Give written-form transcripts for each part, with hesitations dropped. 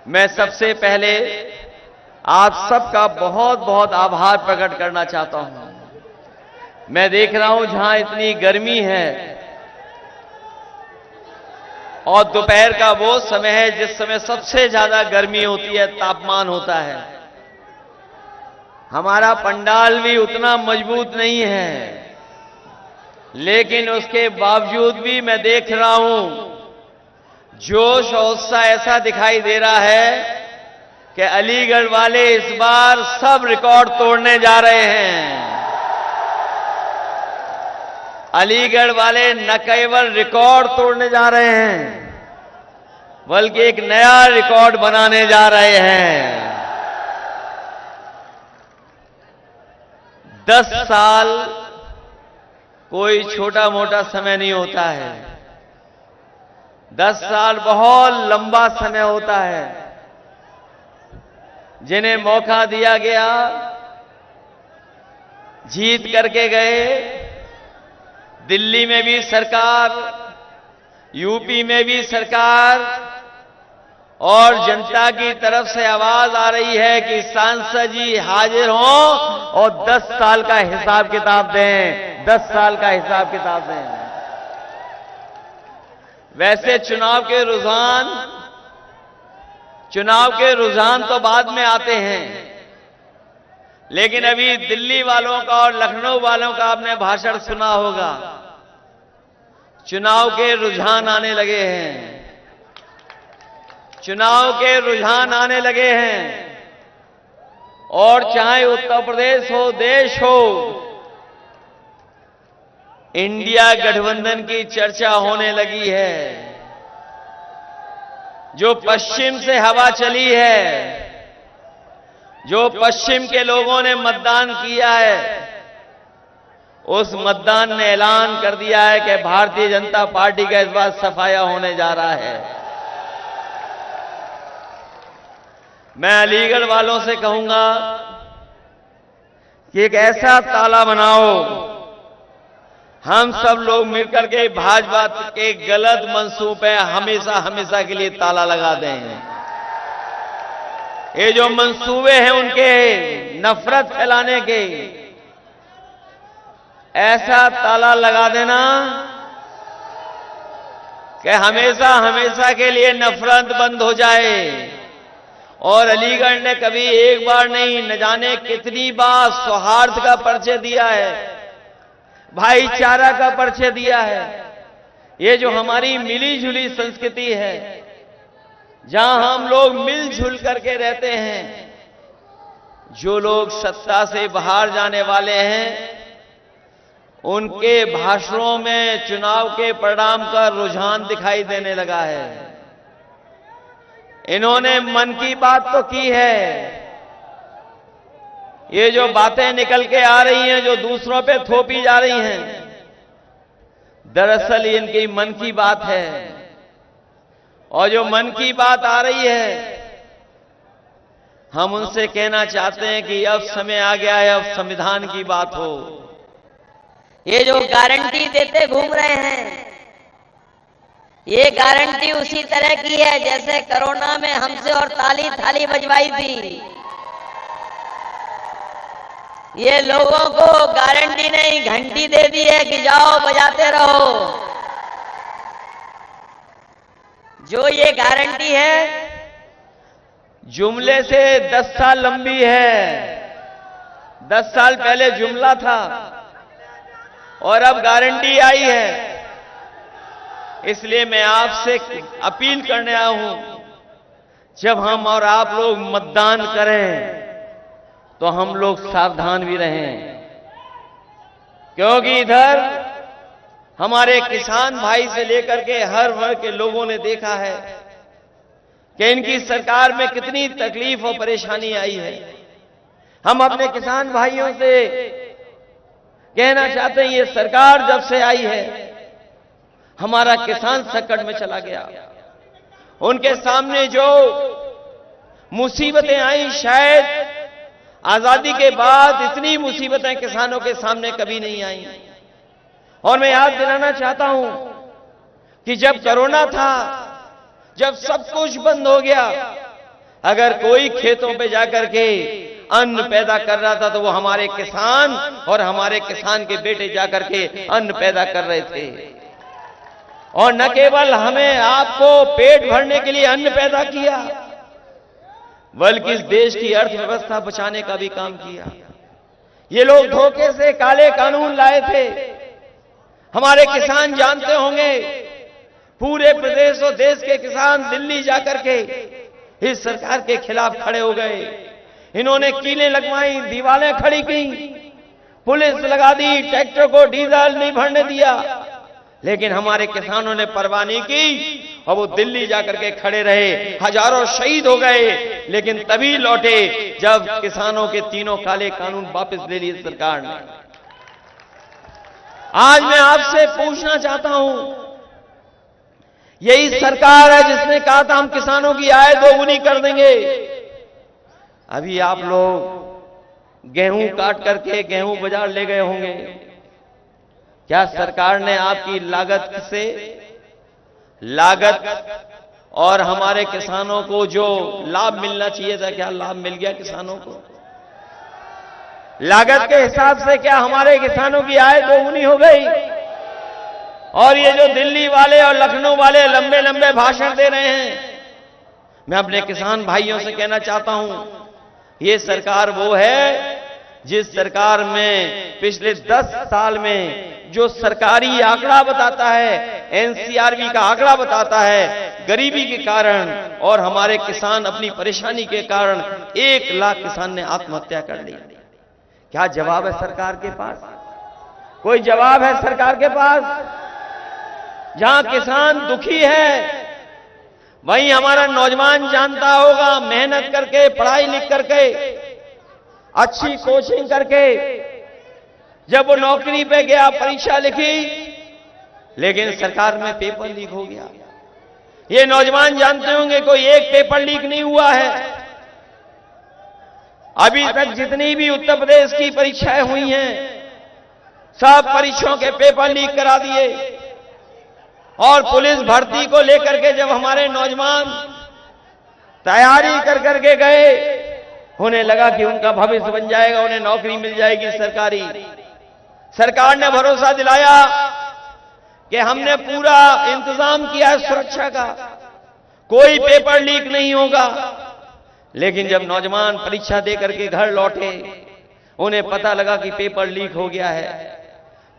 मैं सबसे पहले आप सबका बहुत बहुत आभार प्रकट करना चाहता हूं। मैं देख रहा हूं जहां इतनी गर्मी है और दोपहर का वो समय है जिस समय सबसे ज्यादा गर्मी होती है, तापमान होता है। हमारा पंडाल भी उतना मजबूत नहीं है, लेकिन उसके बावजूद भी मैं देख रहा हूं जोश और उत्साह ऐसा दिखाई दे रहा है कि अलीगढ़ वाले इस बार सब रिकॉर्ड तोड़ने जा रहे हैं। अलीगढ़ वाले न केवल रिकॉर्ड तोड़ने जा रहे हैं, बल्कि एक नया रिकॉर्ड बनाने जा रहे हैं। 10 साल कोई छोटा मोटा समय नहीं होता है। 10 साल बहुत लंबा समय होता है। जिन्हें मौका दिया गया जीत करके गए। दिल्ली में भी सरकार, यूपी में भी सरकार, और जनता की तरफ से आवाज आ रही है कि सांसद जी हाजिर हों और 10 साल का हिसाब किताब दें, 10 साल का हिसाब किताब दें। वैसे चुनाव के रुझान तो बाद में आते हैं, लेकिन अभी दिल्ली वालों का और लखनऊ वालों का आपने भाषण सुना होगा। चुनाव के रुझान आने लगे हैं, चुनाव के रुझान आने लगे हैं। और चाहे उत्तर प्रदेश हो, देश हो, इंडिया गठबंधन की चर्चा होने लगी है। जो पश्चिम से हवा चली है, जो पश्चिम के लोगों ने मतदान किया है, उस मतदान ने ऐलान कर दिया है कि भारतीय जनता पार्टी का इस बार सफाया होने जा रहा है। मैं अलीगढ़ वालों से कहूंगा कि एक ऐसा ताला बनाओ, हम सब लोग मिलकर के भाजपा के गलत मंसूबे हमेशा हमेशा के लिए ताला लगा दें। ये जो मंसूबे हैं उनके नफरत फैलाने के, ऐसा ताला लगा देना कि हमेशा हमेशा के लिए नफरत बंद हो जाए। और अलीगढ़ ने कभी एक बार नहीं, न जाने कितनी बार सौहार्द का परिचय दिया है, भाईचारा का परिचय दिया है। ये जो हमारी मिली जुली संस्कृति है, जहां हम लोग मिलजुल करके रहते हैं। जो लोग सत्ता से बाहर जाने वाले हैं, उनके भाषणों में चुनाव के परिणाम का रुझान दिखाई देने लगा है। इन्होंने मन की बात तो की है, ये जो बातें निकल के आ रही हैं, जो दूसरों पे थोपी जा रही हैं, दरअसल इनकी मन की बात है। और जो मन की बात आ रही है, हम उनसे कहना चाहते हैं कि अब समय आ गया है, अब संविधान की बात हो। ये जो गारंटी देते घूम रहे हैं, ये गारंटी उसी तरह की है जैसे कोरोना में हमसे और ताली थाली बजवाई थी। ये लोगों को गारंटी नहीं, घंटी दे दी है कि जाओ बजाते रहो। जो ये गारंटी है, जुमले से 10 साल लंबी है। 10 साल पहले जुमला था और अब गारंटी आई है। इसलिए मैं आपसे अपील करने आया हूं, जब हम और आप लोग मतदान करें तो हम लोग सावधान भी रहें, क्योंकि इधर हमारे किसान भाई से लेकर के हर वर्ग के लोगों ने देखा है कि इनकी सरकार में कितनी तकलीफ और परेशानी आई है। हम अपने किसान भाइयों से कहना चाहते हैं, ये सरकार जब से आई है, हमारा किसान संकट में चला गया। उनके सामने जो मुसीबतें आई, शायद आजादी के बाद इतनी मुसीबतें किसानों के सामने कभी नहीं आई। और मैं याद दिलाना चाहता हूं कि जब कोरोना था, जब सब कुछ बंद हो गया, अगर कोई खेतों पे जाकर के अन्न पैदा कर रहा था तो वो हमारे किसान और हमारे किसान के बेटे जाकर के अन्न पैदा कर रहे थे। और न केवल हमें आपको पेट भरने के लिए अन्न पैदा किया, बल्कि इस देश की अर्थव्यवस्था बचाने का भी काम किया। ये लोग धोखे से काले कानून लाए थे। हमारे किसान जानते होंगे, पूरे प्रदेश और देश के किसान दिल्ली जाकर के इस सरकार के खिलाफ खड़े हो गए। इन्होंने कीलें लगवाई, दीवारें खड़ी की, पुलिस लगा दी, ट्रैक्टर को डीजल नहीं भरने दिया, लेकिन हमारे किसानों ने परवाह नहीं की और वो दिल्ली जाकर के खड़े रहे। हजारों शहीद हो गए, लेकिन तभी लौटे जब किसानों के तीनों काले कानून वापस ले लिए सरकार ने। आज मैं आपसे पूछना चाहता हूं, यही सरकार है जिसने कहा था हम किसानों की आय दोगुनी कर देंगे। अभी आप लोग गेहूं काट करके गेहूं बाजार ले गए होंगे। क्या सरकार ने आपकी लागत और हमारे किसानों को जो लाभ मिलना चाहिए था, क्या लाभ मिल गया किसानों को? लागत के हिसाब से क्या हमारे किसानों की आय दोगुनी हो गई? और ये जो दिल्ली वाले और लखनऊ वाले लंबे लंबे भाषण दे रहे हैं, मैं अपने किसान भाइयों से कहना चाहता हूं, ये सरकार वो है जिस सरकार में पिछले 10 साल में जो सरकारी आंकड़ा बताता है, एनसीआरबी का आंकड़ा बताता है, गरीबी के कारण और हमारे किसान अपनी परेशानी के कारण 1 लाख किसान ने आत्महत्या कर ली। क्या जवाब है सरकार के पास? कोई जवाब है सरकार के पास? जहां किसान दुखी है, वहीं हमारा नौजवान जानता होगा, मेहनत करके, पढ़ाई लिख करके, अच्छी कोचिंग करके जब वो नौकरी पे गया, परीक्षा लिखी, लेकिन सरकार में पेपर लीक हो गया। ये नौजवान जानते होंगे कोई एक पेपर लीक नहीं हुआ है। अभी तक जितनी भी उत्तर प्रदेश की परीक्षाएं हुई हैं, सब परीक्षाओं के पेपर लीक करा दिए। और पुलिस भर्ती को लेकर के जब हमारे नौजवान तैयारी कर करके गए, उन्हें लगा कि उनका भविष्य बन जाएगा, उन्हें नौकरी मिल जाएगी सरकारी। सरकार ने भरोसा दिलाया कि हमने पूरा इंतजाम किया है सुरक्षा का, कोई पेपर लीक नहीं होगा। लेकिन जब नौजवान परीक्षा दे करके घर लौटे, उन्हें पता लगा कि पेपर लीक हो गया है।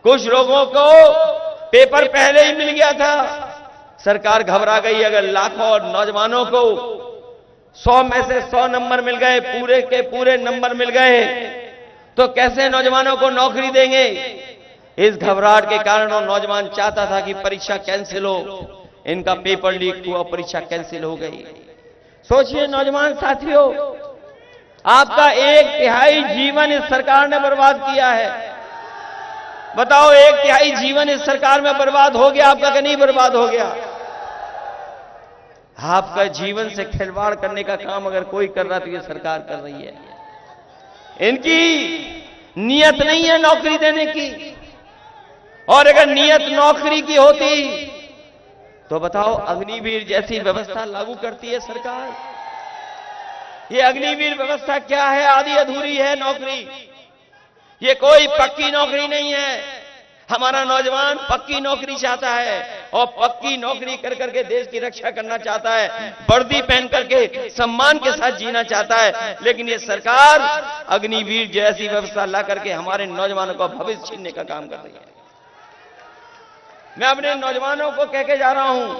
कुछ लोगों को पेपर पहले ही मिल गया था, सरकार घबरा गई। अगर लाखों नौजवानों को 100 में से 100 नंबर मिल गए, पूरे के पूरे नंबर मिल गए, तो कैसे नौजवानों को नौकरी देंगे? इस घबराहट के कारण वो नौजवान चाहता था कि परीक्षा कैंसिल हो। इनका पेपर लीक हुआ, परीक्षा कैंसिल हो गई। सोचिए नौजवान साथियों, आपका 1/3 जीवन इस सरकार ने बर्बाद किया है। बताओ, 1/3 जीवन इस सरकार में बर्बाद हो गया आपका कि नहीं बर्बाद हो गया? आपका जीवन से खिलवाड़ करने का काम अगर कोई कर रहा तो ये सरकार कर रही है। इनकी नियत नहीं है नौकरी देने की, और अगर नियत नौकरी की होती तो बताओ, अग्निवीर जैसी व्यवस्था लागू करती है सरकार। ये अग्निवीर व्यवस्था क्या है? आधी अधूरी है नौकरी। ये कोई पक्की नौकरी नहीं है। हमारा नौजवान पक्की नौकरी चाहता है और पक्की नौकरी कर करके देश की रक्षा करना चाहता है, वर्दी पहन करके सम्मान के साथ जीना चाहता है। लेकिन ये सरकार अग्निवीर जैसी व्यवस्था ला करके हमारे नौजवानों का भविष्य छीनने का काम कर रही है। मैं अपने नौजवानों को कह के जा रहा हूं,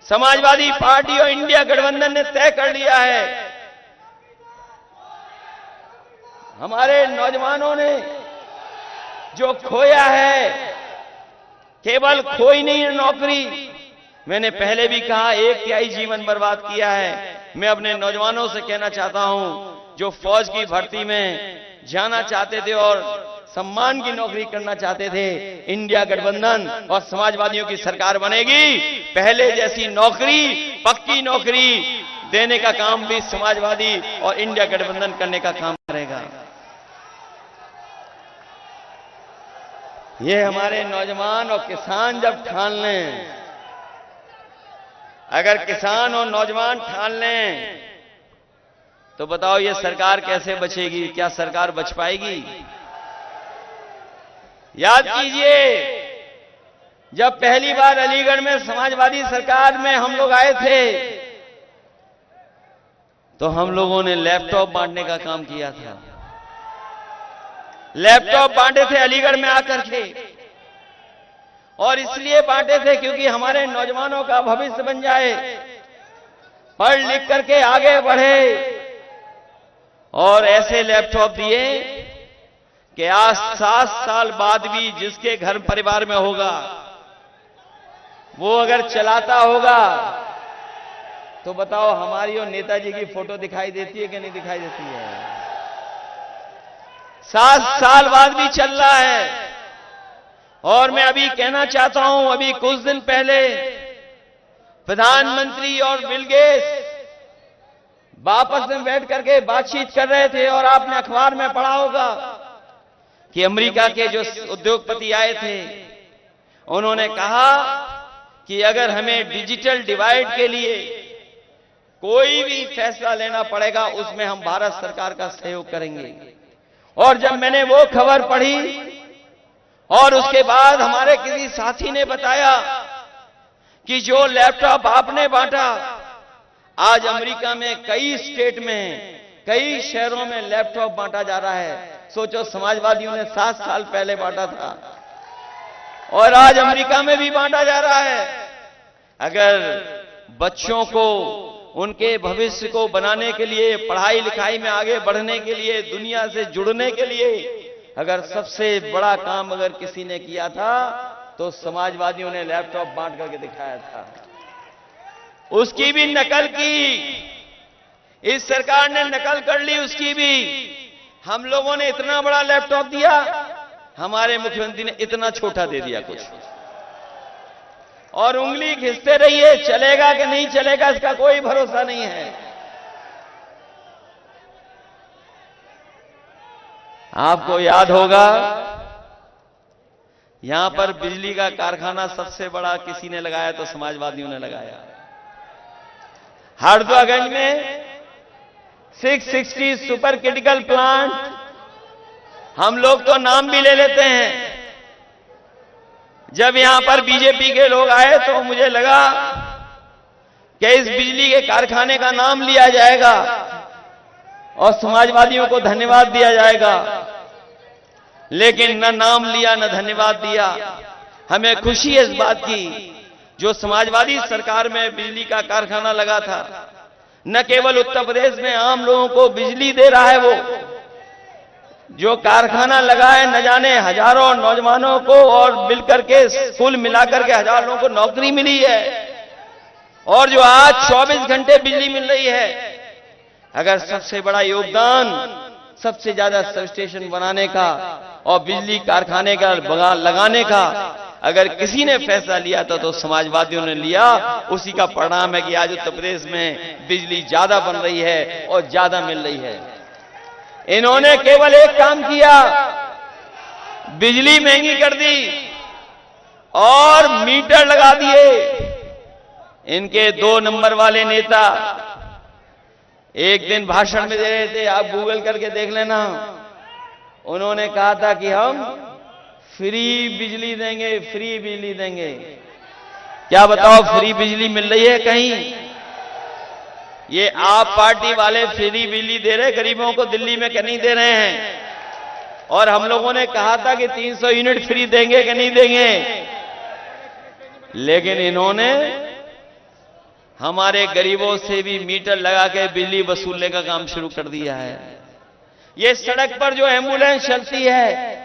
समाजवादी पार्टी और इंडिया गठबंधन ने तय कर लिया है, हमारे नौजवानों ने जो खोया है, केवल खोई नहीं है नौकरी, मैंने पहले भी कहा 1/3 जीवन बर्बाद किया है। मैं अपने नौजवानों से कहना चाहता हूं, जो फौज की भर्ती में जाना चाहते थे और सम्मान की नौकरी करना चाहते थे, इंडिया गठबंधन और समाजवादियों की सरकार बनेगी, पहले जैसी नौकरी, पक्की नौकरी देने का काम भी समाजवादी और इंडिया गठबंधन करने का काम करेगा। ये हमारे नौजवान और किसान जब ठान लें, अगर किसान और नौजवान ठान लें तो बताओ ये सरकार कैसे बचेगी? क्या सरकार बच पाएगी? याद कीजिए, जब पहली बार अलीगढ़ में समाजवादी सरकार में हम लोग आए थे तो हम लोगों ने लैपटॉप बांटने का काम किया था। लैपटॉप बांटे थे अलीगढ़ में आकर के, और इसलिए बांटे थे क्योंकि हमारे नौजवानों का भविष्य बन जाए, पढ़ लिख करके आगे बढ़े। और ऐसे लैपटॉप दिए कि आज 7 साल बाद भी जिसके घर परिवार में होगा वो अगर चलाता होगा तो बताओ हमारी और नेताजी की फोटो दिखाई देती है कि नहीं दिखाई देती है? 7 साल बाद भी चल रहा है। और मैं अभी कहना चाहता हूं, अभी कुछ दिन पहले प्रधानमंत्री और बिल गेट्स आपस में बैठ करके बातचीत कर रहे थे, और आपने अखबार में पढ़ा होगा कि अमेरिका के जो उद्योगपति आए थे उन्होंने कहा कि अगर हमें डिजिटल डिवाइड के लिए कोई भी फैसला लेना पड़ेगा उसमें हम भारत सरकार का सहयोग करेंगे। और जब मैंने वो खबर पढ़ी और उसके बाद हमारे किसी साथी ने बताया कि जो लैपटॉप आपने बांटा, आज अमेरिका में कई स्टेट में, कई शहरों में लैपटॉप बांटा जा रहा है। सोचो, समाजवादियों ने 7 साल पहले बांटा था और आज अमेरिका में भी बांटा जा रहा है। अगर बच्चों को, उनके भविष्य को बनाने के लिए, पढ़ाई लिखाई में आगे बढ़ने के लिए, दुनिया से जुड़ने के लिए अगर सबसे बड़ा काम अगर किसी ने किया था तो समाजवादियों ने लैपटॉप बांट करके दिखाया था। उसकी भी नकल की, इस सरकार ने नकल कर ली उसकी भी। हम लोगों ने इतना बड़ा लैपटॉप दिया, हमारे मुख्यमंत्री ने इतना छोटा दे दिया कुछ, और उंगली घिसते रहिए, चलेगा कि नहीं चलेगा इसका कोई भरोसा नहीं है। आपको याद होगा यहां पर बिजली का कारखाना सबसे बड़ा किसी ने लगाया तो समाजवादियों ने लगाया। हरदोगंज में 660 सुपर क्रिटिकल प्लांट, हम लोग तो नाम भी ले लेते हैं। जब यहां पर बीजेपी के लोग आए तो मुझे लगा कि इस बिजली के कारखाने का नाम लिया जाएगा और समाजवादियों को धन्यवाद दिया जाएगा, लेकिन न नाम लिया न धन्यवाद दिया। हमें खुशी है इस बात की, जो समाजवादी सरकार में बिजली का कारखाना लगा था, न केवल उत्तर प्रदेश में आम लोगों को बिजली दे रहा है, वो जो कारखाना लगा है न जाने हजारों नौजवानों को और मिलकर के कुल मिलाकर के हजारों लोगों को नौकरी मिली है, और जो आज 24 घंटे बिजली मिल रही है। अगर सबसे बड़ा योगदान, सबसे ज्यादा सब स्टेशन बनाने का और बिजली कारखाने का लगाने का अगर किसी ने फैसला लिया था तो समाजवादियों ने लिया। उसी का परिणाम है कि आज उत्तर प्रदेश में बिजली ज्यादा बन रही है और ज्यादा मिल रही है। इन्होंने केवल एक काम किया, बिजली महंगी कर दी और मीटर लगा दिए। इनके 2 नंबर वाले नेता एक दिन भाषण में दे रहे थे, आप गूगल करके देख लेना। उन्होंने कहा था कि हम फ्री बिजली देंगे, फ्री बिजली देंगे। क्या बताओ फ्री बिजली मिल रही है कहीं? ये आप पार्टी वाले फ्री बिजली दे रहे गरीबों को, दिल्ली में नहीं दे रहे हैं। और हम लोगों ने कहा था कि 300 यूनिट फ्री देंगे कि नहीं देंगे, लेकिन इन्होंने हमारे गरीबों से भी मीटर लगा के बिजली वसूलने का काम शुरू कर दिया है। ये सड़क पर जो एम्बुलेंस चलती है,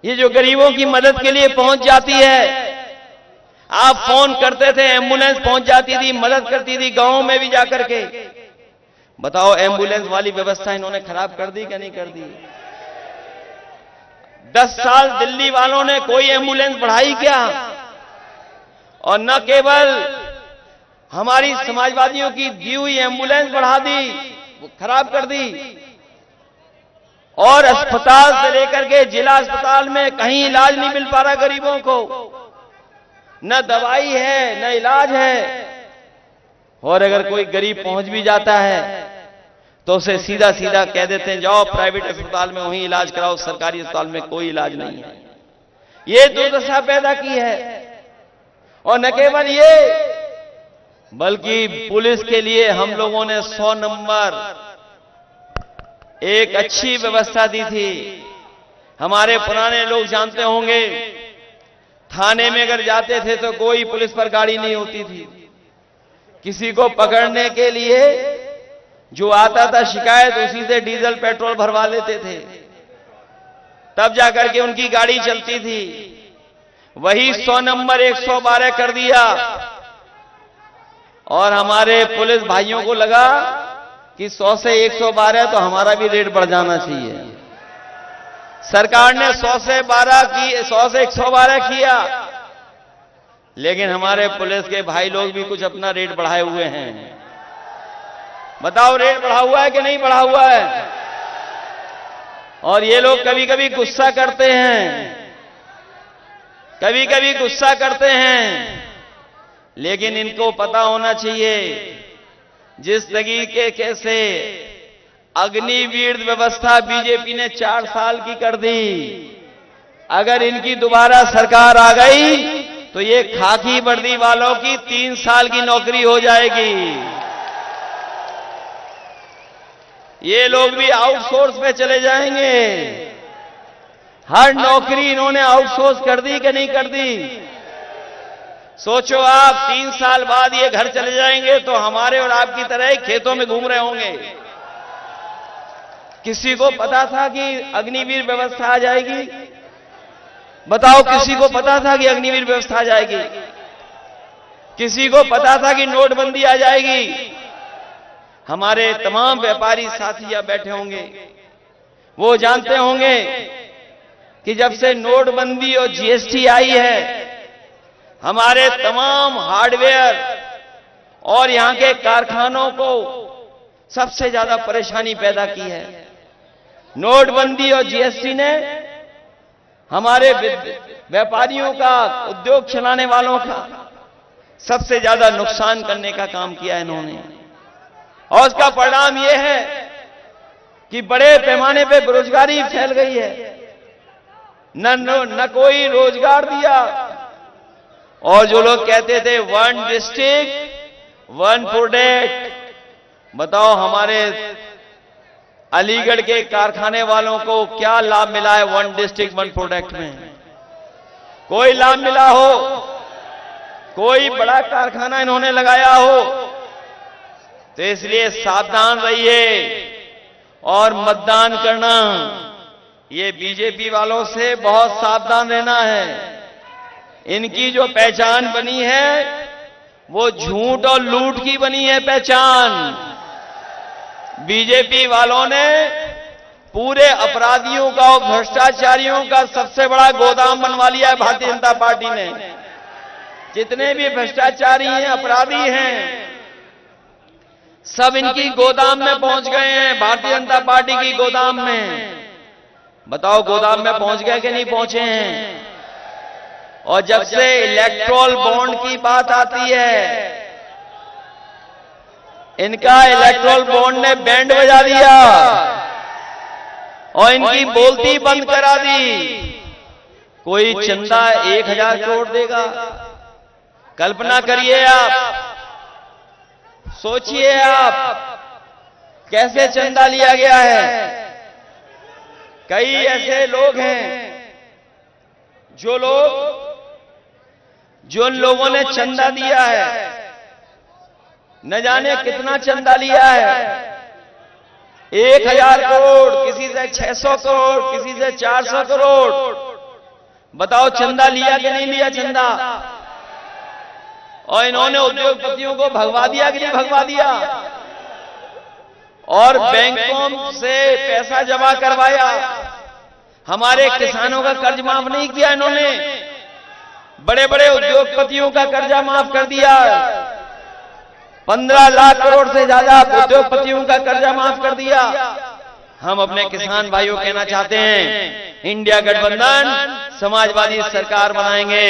ये जो गरीबों की मदद के लिए पहुंच जाती है, आप फोन करते थे एम्बुलेंस पहुंच जाती थी, मदद करती थी गांवों में भी जाकर के। बताओ एम्बुलेंस वाली व्यवस्था इन्होंने खराब कर दी क्या नहीं कर दी? 10 साल दिल्ली वालों ने कोई एम्बुलेंस बढ़ाई क्या? और न केवल हमारी समाजवादियों की दी हुई एम्बुलेंस बढ़ा दी, वो खराब कर दी। और अस्पताल से लेकर के जिला अस्पताल में कहीं इलाज नहीं मिल पा रहा गरीबों को, न दवाई है न इलाज है। और अगर कोई गरीब पहुंच भी जाता है तो उसे सीधा सीधा कह देते हैं जाओ प्राइवेट अस्पताल में वहीं इलाज कराओ, सरकारी अस्पताल में कोई इलाज नहीं है। ये दुर्दशा पैदा की है। और न केवल ये, बल्कि पुलिस के लिए हम लोगों ने 100 नंबर एक अच्छी व्यवस्था दी थी। हमारे पुराने लोग जानते होंगे, थाने में अगर जाते थे तो कोई पुलिस पर गाड़ी नहीं होती थी। किसी को पकड़ने के लिए जो आता था शिकायत, उसी से डीजल पेट्रोल भरवा लेते थे, तब जाकर के उनकी गाड़ी चलती थी। वही 100 नंबर 112 कर दिया और हमारे पुलिस भाइयों को लगा कि 100 से 112 तो हमारा भी रेट बढ़ जाना चाहिए। सरकार ने 100 से 112 किया, लेकिन हमारे पुलिस के भाई लोग भी कुछ अपना रेट बढ़ाए हुए हैं। बताओ रेट बढ़ा हुआ है कि नहीं बढ़ा हुआ है? और ये लोग कभी कभी गुस्सा करते हैं, कभी कभी गुस्सा करते हैं, लेकिन इनको पता होना चाहिए जिस तरीके से अग्निवीर व्यवस्था बीजेपी ने 4 साल की कर दी, अगर इनकी दोबारा सरकार आ गई तो ये खाकी वर्दी वालों की 3 साल की नौकरी हो जाएगी। ये लोग भी आउटसोर्स पे चले जाएंगे। हर नौकरी इन्होंने आउटसोर्स कर दी कि नहीं कर दी? सोचो आप 3 साल बाद ये घर चले जाएंगे तो हमारे और आपकी तरह ही खेतों में घूम रहे होंगे। किसी को पता था कि अग्निवीर व्यवस्था आ जाएगी? बताओ, किसी को पता था कि अग्निवीर व्यवस्था आ जाएगी? किसी को पता था कि नोटबंदी आ जाएगी? हमारे तमाम व्यापारी साथी यहां बैठे होंगे, वो जानते होंगे कि जब से नोटबंदी और जीएसटी आई है, हमारे तमाम हार्डवेयर और यहां के कारखानों को सबसे ज्यादा परेशानी पैदा की है। नोटबंदी और जीएसटी ने हमारे व्यापारियों का, उद्योग चलाने वालों का सबसे ज्यादा नुकसान करने का काम किया इन्होंने। और उसका परिणाम यह है कि बड़े पैमाने पे बेरोजगारी फैल गई है। न कोई रोजगार दिया। और जो लोग कहते थे 1 डिस्ट्रिक्ट 1 प्रोडक्ट, बताओ हमारे अलीगढ़ के कारखाने वालों को क्या लाभ मिला है 1 डिस्ट्रिक्ट 1 प्रोडक्ट में? कोई लाभ मिला हो? कोई बड़ा कारखाना इन्होंने लगाया हो? तो इसलिए सावधान रहिए और मतदान करना। ये बीजेपी वालों से बहुत सावधान रहना है। इनकी जो पहचान बनी है वो झूठ और लूट की बनी है पहचान। बीजेपी वालों ने पूरे अपराधियों का और भ्रष्टाचारियों का सबसे बड़ा गोदाम बनवा लिया है भारतीय जनता पार्टी ने। जितने भी भ्रष्टाचारी हैं, अपराधी हैं, सब इनकी गोदाम में पहुंच गए हैं, भारतीय जनता पार्टी की गोदाम में। बताओ गोदाम में पहुंच गए कि नहीं पहुंचे हैं? और जब से इलेक्ट्रोल बॉन्ड की बात आती है, इनका इलेक्ट्रोल बॉन्ड ने बैंड बजा दिया और इनकी बोलती बंद करा दी। कोई चंदा 1000 करोड़ देगा? कल्पना करिए आप, सोचिए आप कैसे चंदा लिया गया है। कई ऐसे लोग हैं जो लोगों ने चंदा दिया है, न जाने कितना चंदा लिया है। 1000 करोड़, किसी से 600 करोड़, किसी से 400 करोड़। बताओ चंदा लिया कि नहीं लिया चंदा? और इन्होंने उद्योगपतियों को भगवा दिया कि नहीं भगवा दिया? और बैंकों से पैसा जमा करवाया। हमारे किसानों का कर्ज माफ नहीं किया इन्होंने। बड़े बड़े उद्योगपतियों का कर्जा माफ कर दिया। 15 लाख करोड़ से ज्यादा उद्योगपतियों का कर्जा माफ कर दिया। हम अपने किसान भाइयों को कहना चाहते हैं, इंडिया गठबंधन समाजवादी सरकार बनाएंगे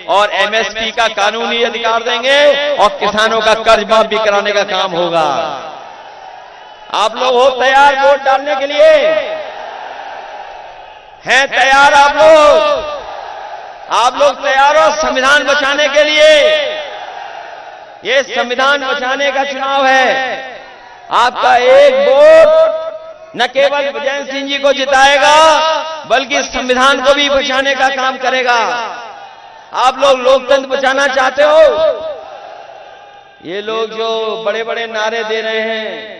और एमएसपी का कानूनी अधिकार देंगे और किसानों का कर्ज माफ भी कराने का काम होगा। आप लोग हो तैयार वोट डालने के लिए? हैं तैयार आप लोग? आप लोग तैयार हो संविधान बचाने के लिए? ये संविधान बचाने का चुनाव है। आपका एक वोट न केवल विजय सिंह जी को जिताएगा बल्कि संविधान को भी बचाने का काम करेगा। आप लोग लोकतंत्र बचाना चाहते हो? ये लोग जो बड़े बड़े नारे दे रहे हैं,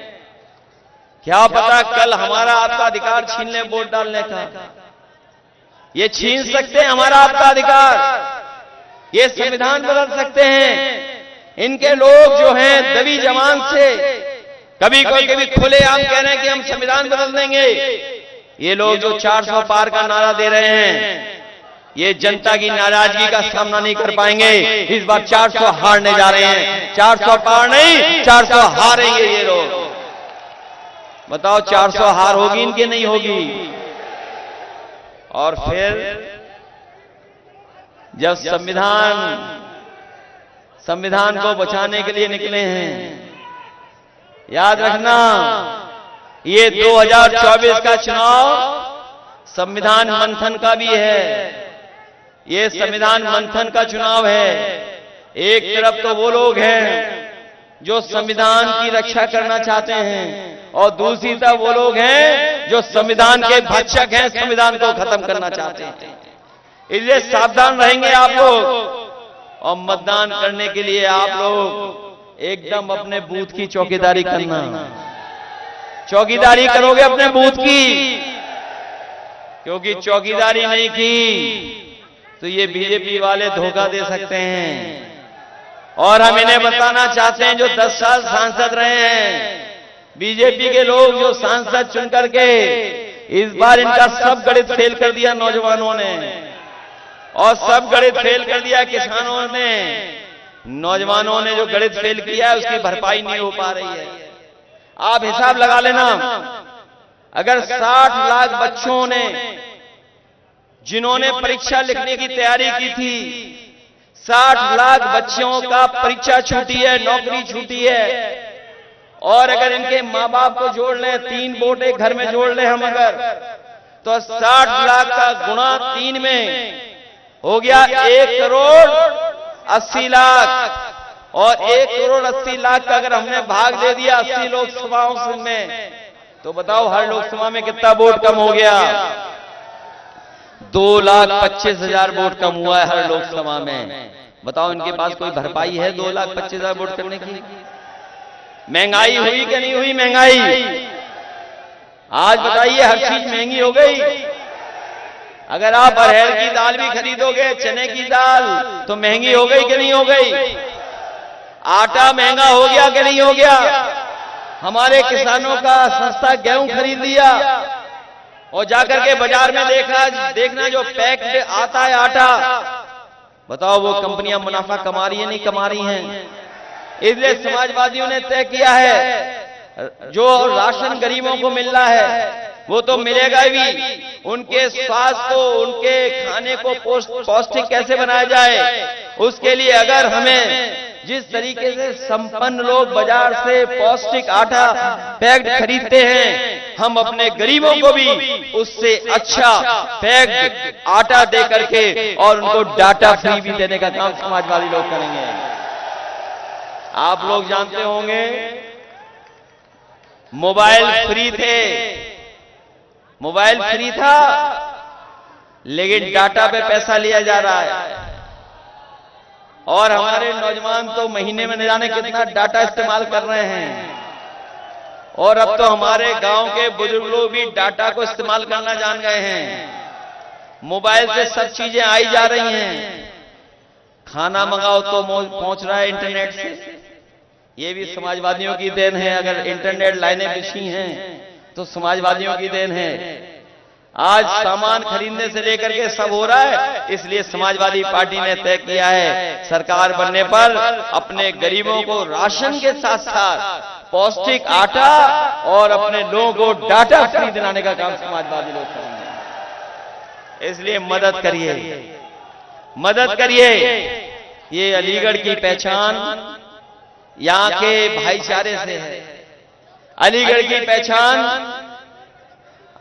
क्या पता कल हमारा आपका अधिकार छीन ले वोट डालने का। ये छीन सकते हैं हमारा आपका अधिकार, ये संविधान बदल सकते हैं। इनके लोग जो हैं दबी जबान से कभी कभी खुलेआम कह रहे हैं कि हम संविधान बदल देंगे। ये लोग जो 400 पार का नारा दे रहे हैं, ये जनता की नाराजगी का सामना नहीं कर पाएंगे। इस बार 400 हारने जा रहे हैं। 400 पार नहीं, 400 हारेंगे ये लोग। बताओ 400 हार होगी इनकी, नहीं होगी? और फिर जब संविधान को बचाने के लिए निकले हैं, याद रखना ये 2024 का चुनाव संविधान मंथन का भी है। ये संविधान मंथन का चुनाव है। एक तरफ तो वो लोग हैं जो संविधान की रक्षा करना चाहते हैं और दूसरी तरफ वो लोग हैं जो संविधान के भक्षक हैं, संविधान को खत्म करना चाहते हैं। इसलिए सावधान रहेंगे आप लोग। और मतदान करने के लिए आप लोग एकदम अपने बूथ की चौकीदारी करना। चौकीदारी करोगे अपने बूथ की, क्योंकि चौकीदारी नहीं की तो ये बीजेपी वाले धोखा दे सकते हैं। और हम इन्हें बताना चाहते हैं, जो 10 साल सांसद रहे हैं बीजेपी के लोग, जो सांसद चुन करके इस बार इनका सब गणित फेल कर दिया नौजवानों ने, और सब गणित फेल कर दिया किसानों ने। नौजवानों ने जो गणित फेल किया है उसकी भरपाई नहीं हो पा रही है। आप हिसाब लगा लेना, अगर 60 लाख बच्चों ने जिन्होंने परीक्षा लिखने की तैयारी की थी, 60 लाख बच्चों का परीक्षा छूटी है, नौकरी छूटी है। और अगर इनके माँ बाप को जोड़ लें, 3 वोट एक घर में जोड़ लें हम अगर, तो 60 लाख का गुणा 3 में हो गया 1 करोड़ 80 लाख। और 1 करोड़ 80 लाख का अगर हमने भाग दे दिया 80 लोकसभाओं में, तो बताओ हर लोकसभा में कितना वोट कम हो गया? 2,25,000 वोट कम हुआ है हर लोकसभा में। बताओ इनके पास कोई भरपाई है 2,25,000 वोट करने की? महंगाई हुई कि नहीं हुई? महंगाई आज बताइए, हर चीज महंगी हो गई। अगर आप अरहर की दाल भी खरीदोगे, चने की दाल, तो महंगी हो गई कि नहीं हो गई? आटा महंगा हो गया कि नहीं हो गया? हमारे किसानों का सस्ता गेहूं खरीद लिया और जाकर के बाजार में देखना जो पैक्ड आता है आटा, बताओ वो कंपनियां मुनाफा कमा रही है नहीं कमा रही हैं? इसलिए समाजवादियों ने तय किया है जो राशन गरीबों को मिल रहा है वो तो मिलेगा भी, उनके स्वास्थ्य को, उनके खाने को पौष्टिक कैसे बनाया जाए उसके लिए अगर हमें जिस तरीके से संपन्न लोग बाजार से पौष्टिक आटा पैक्ड खरीदते हैं, हम अपने गरीबों को भी उससे अच्छा पैक्ड आटा दे करके और उनको डाटा फ्री भी देने का काम समाजवादी लोग करेंगे। आप लोग जानते होंगे मोबाइल फ्री थे, मोबाइल फ्री था लेकिन डाटा पे पैसा लिया जा रहा है। और हमारे नौजवान तो महीने में न जाने कितना डाटा इस्तेमाल कर रहे हैं। और अब तो हमारे गांव के बुजुर्ग लोग भी डाटा को इस्तेमाल करना जान गए हैं। मोबाइल से सब चीजें आई जा रही हैं। खाना मंगाओ तो पहुंच रहा है इंटरनेट से। ये भी समाजवादियों की देन है। अगर इंटरनेट लाइनें बिछी हैं तो समाजवादियों की देन है। आज सामान खरीदने से लेकर के सब हो रहा है। इसलिए समाजवादी पार्टी ने तय किया है सरकार बनने पर अपने गरीबों को राशन के साथ साथ पौष्टिक आटा और अपने लोगों को डाटा फ्री दिलाने का काम समाजवादी लोग करेंगे। इसलिए मदद करिए, मदद करिए। ये अलीगढ़ की पहचान यहाँ के भाईचारे से है। अलीगढ़ की पहचान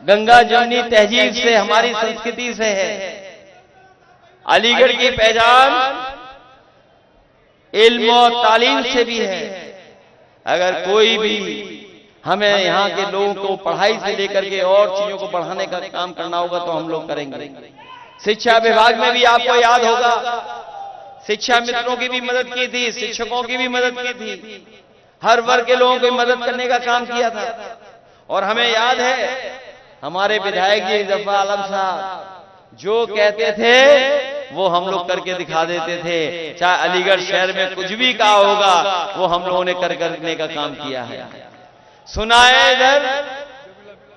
गंगा जमुनी तहजीब से, हमारी संस्कृति से है। अलीगढ़ की पहचान इल्म और तालीम से भी है। अगर कोई भी हमें यहाँ के लोगों को पढ़ाई से लेकर के और चीजों को बढ़ाने का काम करना होगा तो हम लोग करेंगे। शिक्षा विभाग में भी आपको याद होगा, शिक्षा मित्रों की भी मदद की थी, शिक्षकों की भी मदद की थी, हर वर्ग के लोगों की मदद करने का काम किया था। और हमें याद है हमारे विधायक जी जफर आलम साहब जो कहते थे वो हम लोग करके दिखा देते थे। चाहे अलीगढ़ शहर में कुछ भी कहा होगा वो हम लोगों ने करने का काम किया है। सुना है इधर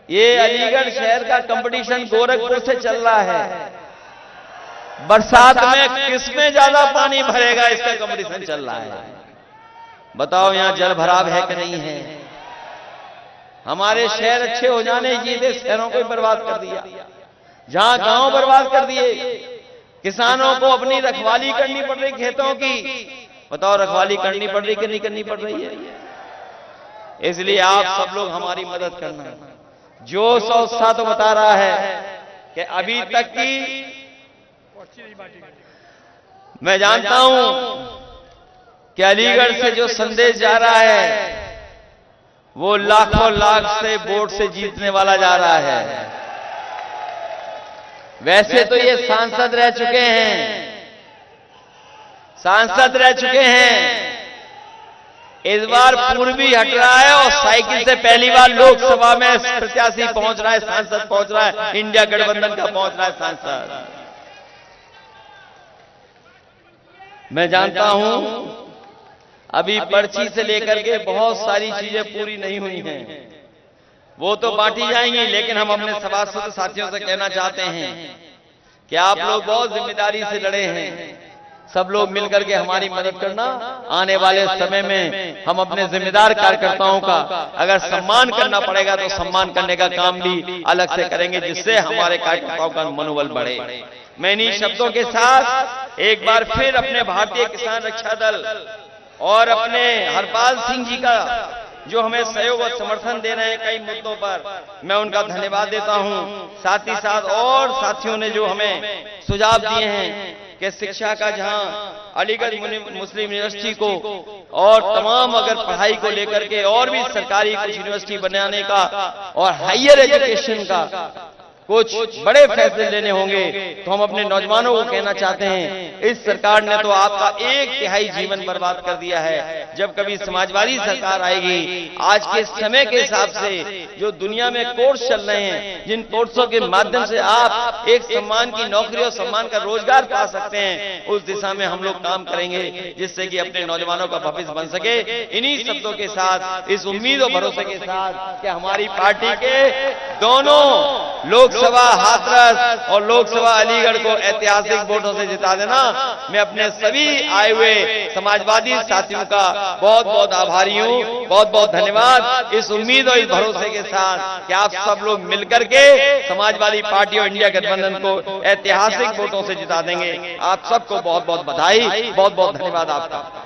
ये अलीगढ़ शहर का कंपटीशन गोरखपुर से चल रहा है, बरसात में किसमें ज्यादा पानी भरेगा इसका कंपटीशन चल रहा है। बताओ यहां जल भराव है कि नहीं है? हमारे शहर अच्छे हो जाने चाहिए, शहरों को बर्बाद कर दिया, जहां गांव बर्बाद कर दिए, किसानों को अपनी रखवाली करनी पड़ रही खेतों की। बताओ रखवाली करनी पड़ रही कि नहीं करनी पड़ रही है? इसलिए आप सब लोग हमारी मदद करना। जोश और उत्साह तो बता रहा है कि अभी तक की मैं जानता हूं कि अलीगढ़ से जो संदेश जा रहा है वो लाखों लाख से वोट से जीतने वाला जा रहा है। वैसे तो ये सांसद रह चुके हैं, सांसद रह चुके हैं, इस बार पूर्वी हट रहा है और साइकिल से पहली बार लोकसभा में प्रत्याशी पहुंच रहा है, सांसद पहुंच रहा है, इंडिया गठबंधन का पहुंच रहा है सांसद। मैं जानता हूं अभी पर्ची से लेकर के बहुत सारी चीजें पूरी नहीं हुई हैं, वो तो बांटी जाएंगी, लेकिन हम अपने सभासद साथियों से कहना चाहते हैं कि आप लोग बहुत जिम्मेदारी से लड़े हैं, सब लोग मिलकर के हमारी मदद करना। आने वाले समय में हम अपने जिम्मेदार कार्यकर्ताओं का अगर सम्मान करना पड़ेगा तो सम्मान करने का काम भी अलग से करेंगे, जिससे हमारे कार्यकर्ताओं का मनोबल बढ़े। मैं इन्हीं शब्दों के साथ एक बार फिर अपने भारतीय किसान रक्षा दल और अपने हरपाल सिंह जी का जो हमें सहयोग और समर्थन दे रहे हैं कई मुद्दों पर, मैं उनका धन्यवाद देता हूं। साथ ही साथ और साथियों ने जो हमें सुझाव दिए हैं कि शिक्षा का जहां अलीगढ़ मुस्लिम यूनिवर्सिटी को और तमाम अगर पढ़ाई को लेकर के और भी सरकारी कुछ यूनिवर्सिटी बनाने का और हायर एजुकेशन का कुछ बड़े फैसले लेने होंगे तो हम अपने नौजवानों को कहना चाहते हैं, इस सरकार ने तो आपका 1/3 जीवन बर्बाद कर दिया है। जब कभी समाजवादी सरकार आएगी, आज के समय के हिसाब से जो दुनिया में कोर्स चल रहे हैं, जिन कोर्सों के माध्यम से आप एक सम्मान की नौकरी और सम्मान का रोजगार पा सकते हैं, उस दिशा में हम लोग काम करेंगे, जिससे कि अपने नौजवानों का भविष्य बन सके। इन्हीं शब्दों के साथ, इस उम्मीद और भरोसे के साथ कि हमारी पार्टी के दोनों लोकसभा हाथरस और लोकसभा अलीगढ़ को ऐतिहासिक वोटों से जिता देना, मैं अपने सभी आए हुए समाजवादी साथियों का बहुत बहुत आभारी हूं। बहुत बहुत धन्यवाद, इस उम्मीद और इस भरोसे के साथ कि आप सब लोग मिलकर के समाजवादी पार्टी और इंडिया गठबंधन को ऐतिहासिक वोटों से जिता देंगे। आप सबको बहुत बहुत बधाई, बहुत बहुत धन्यवाद आपका।